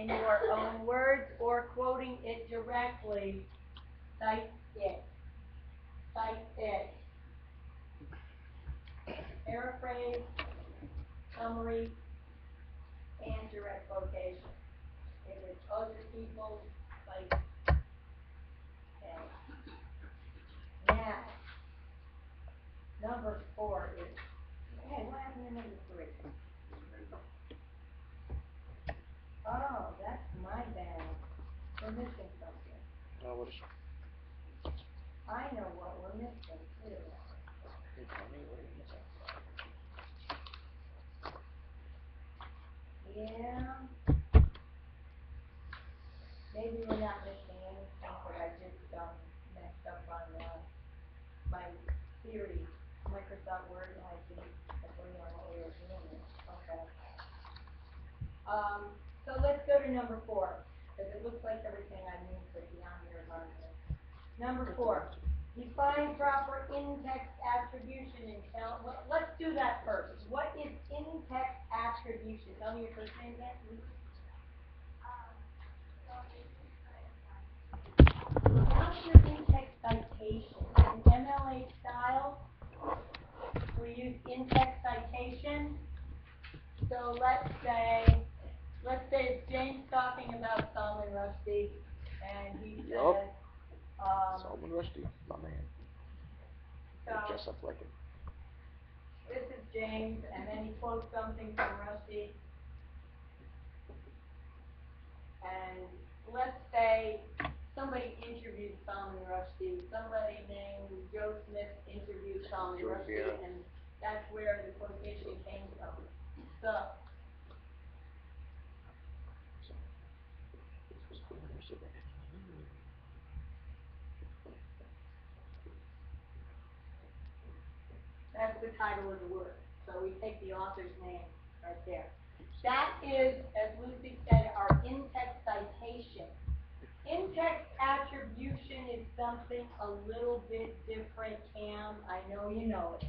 in your own words or quoting it directly, cite it. Cite it. Paraphrase, summary, and direct quotation. If it's other people, cite it. Now, number 4 is, hey, what happened to number 3? Oh, that's my bad. We're missing something. What is I know what we're missing, too. Hey, tell me what you're missing. Yeah. Maybe we're not missing anything, but I just messed up on my theory. Microsoft Word, I didn't agree on what we were doing. Okay. So let's go to number 4, because it looks like everything I need to be on here is on here. Number 4, define proper in-text attribution and tell. Let's do that first. What is in-text attribution? Tell me your first name again, please. What's your in-text citation? In MLA style, we use in-text citation. So let's say it's James talking about Salman Rushdie, and he says, Salman Rushdie, my man. So dress up like him. This is James, and then he quotes something from Rushdie. And let's say somebody interviewed Salman Rushdie. Somebody named Joe Smith interviewed Salman Rushdie, and that's where the quotation came from. So, that's the title of the work. So we take the author's name right there. That is, as Lucy said, our in-text citation. In-text attribution is something a little bit different, Cam. I know you know it.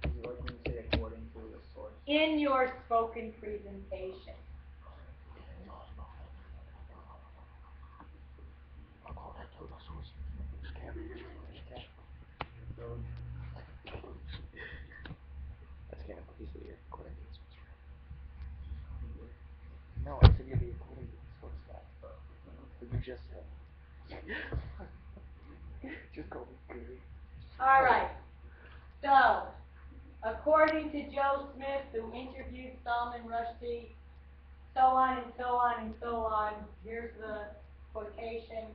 Is it like when you say according to the source? In your spoken presentation. I'll call that total source. That's kind of easy here, according to the source. No, I said you'd be according to the source guy. What you just said. Just call me Gary. All right. So, according to Joe Smith, who interviewed Salman Rushdie, so on and so on and so on, here's the quotation.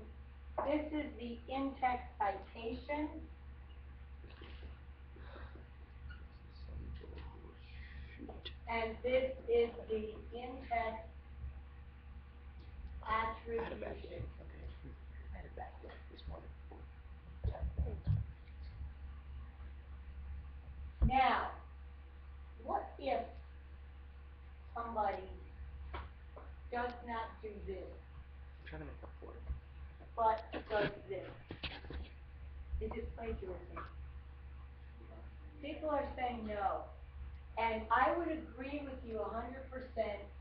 This is the in-text citation. And this is the in-text attribution. I had a bad day this morning. Now, what if somebody does not do this, I'm trying to make up for it. but does this? Is it plagiarism? People are saying no. And I would agree with you 100%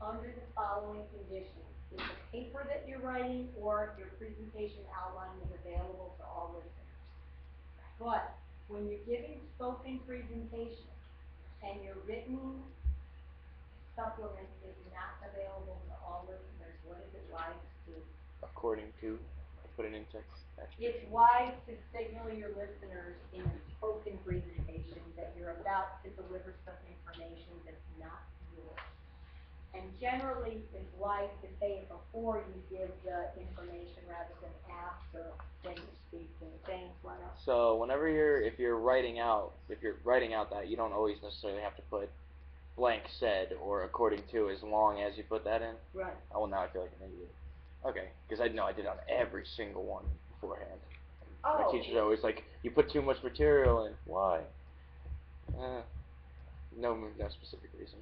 under the following conditions. If the paper that you're writing or your presentation outline is available to all listeners. But when you're giving spoken presentation and your written supplement is not available to all listeners, what is it wise to do? According to, I put an in-text attribution. It's wise to signal your listeners in a spoken presentation that you're about to deliver some information that's not yours. And generally, it's wise to say it before you give the information rather than after when you speak and things like that. So whenever if you're writing out that, you don't always necessarily have to put blank said or according to as long as you put that in. Right. Oh, well, now I feel like an idiot. Okay, because I know I did on every single one beforehand. Oh. My teacher's always like, you put too much material in. Why? No specific reason.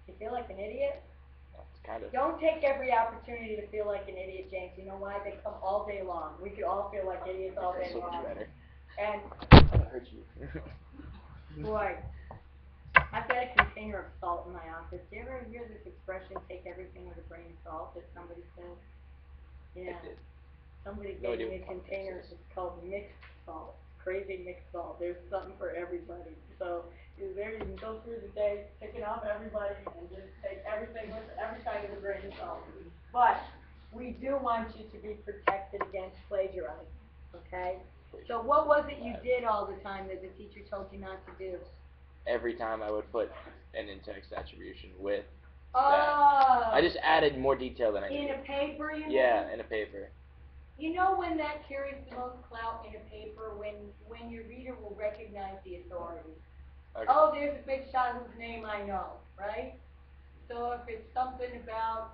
You feel like an idiot? That's kind of. Don't take every opportunity to feel like an idiot, James. You know why? They come all day long. We could all feel like idiots all day long. Better. And I'm gonna hurt you. boy, I've got a container of salt in my office. Do you ever hear this expression, take everything with a grain of salt, that somebody said? Yeah. did. Somebody No gave idea me a what container, this is. it's called mixed salt, crazy mixed salt, there's something for everybody. So, there you can go through the day, picking off everybody, and just take everything with, every kind of a grain of salt. But, we do want you to be protected against plagiarizing, okay? So what was it you did all the time that the teacher told you not to do? Every time I would put an in-text attribution with Oh. I just added more detail than I In needed. a paper, you mean? Yeah, in a paper. You know when that carries the most clout in a paper, when your reader will recognize the authority. Okay. Oh, there's a big shot whose name I know, right? So if it's something about,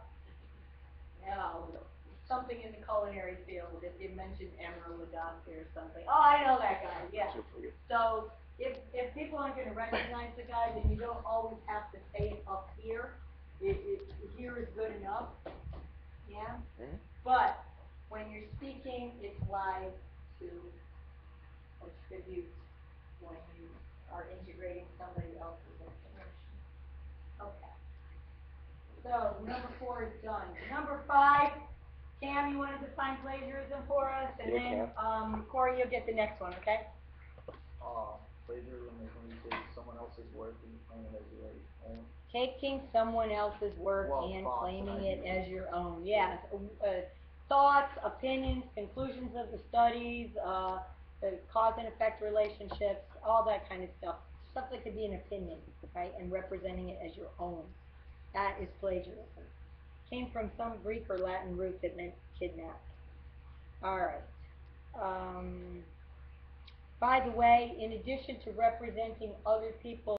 something in the culinary field, if you mentioned Emeril Lagasse or something, oh, I know that guy, yeah. Super good. So if people aren't gonna recognize the guy, then you don't always have to say it up here. Here is good enough, yeah? Mhm. But when you're speaking, it's wise to attribute when you are integrating somebody else's information. Okay. So, number 4 is done. Number 5, Cam, you wanna define plagiarism for us, and Yeah, then, Corey, you'll get the next one, okay? Plagiarism is when you take someone else's work and you claim it as your own. Taking someone else's work Well, and thoughts and claiming it ideas. as your own, yeah. Thoughts, opinions, conclusions of the studies, the cause and effect relationships, all that kind of stuff. Stuff that could be an opinion, right, and representing it as your own. That is plagiarism. Came from some Greek or Latin root that meant kidnap. Alright. By the way, in addition to representing other people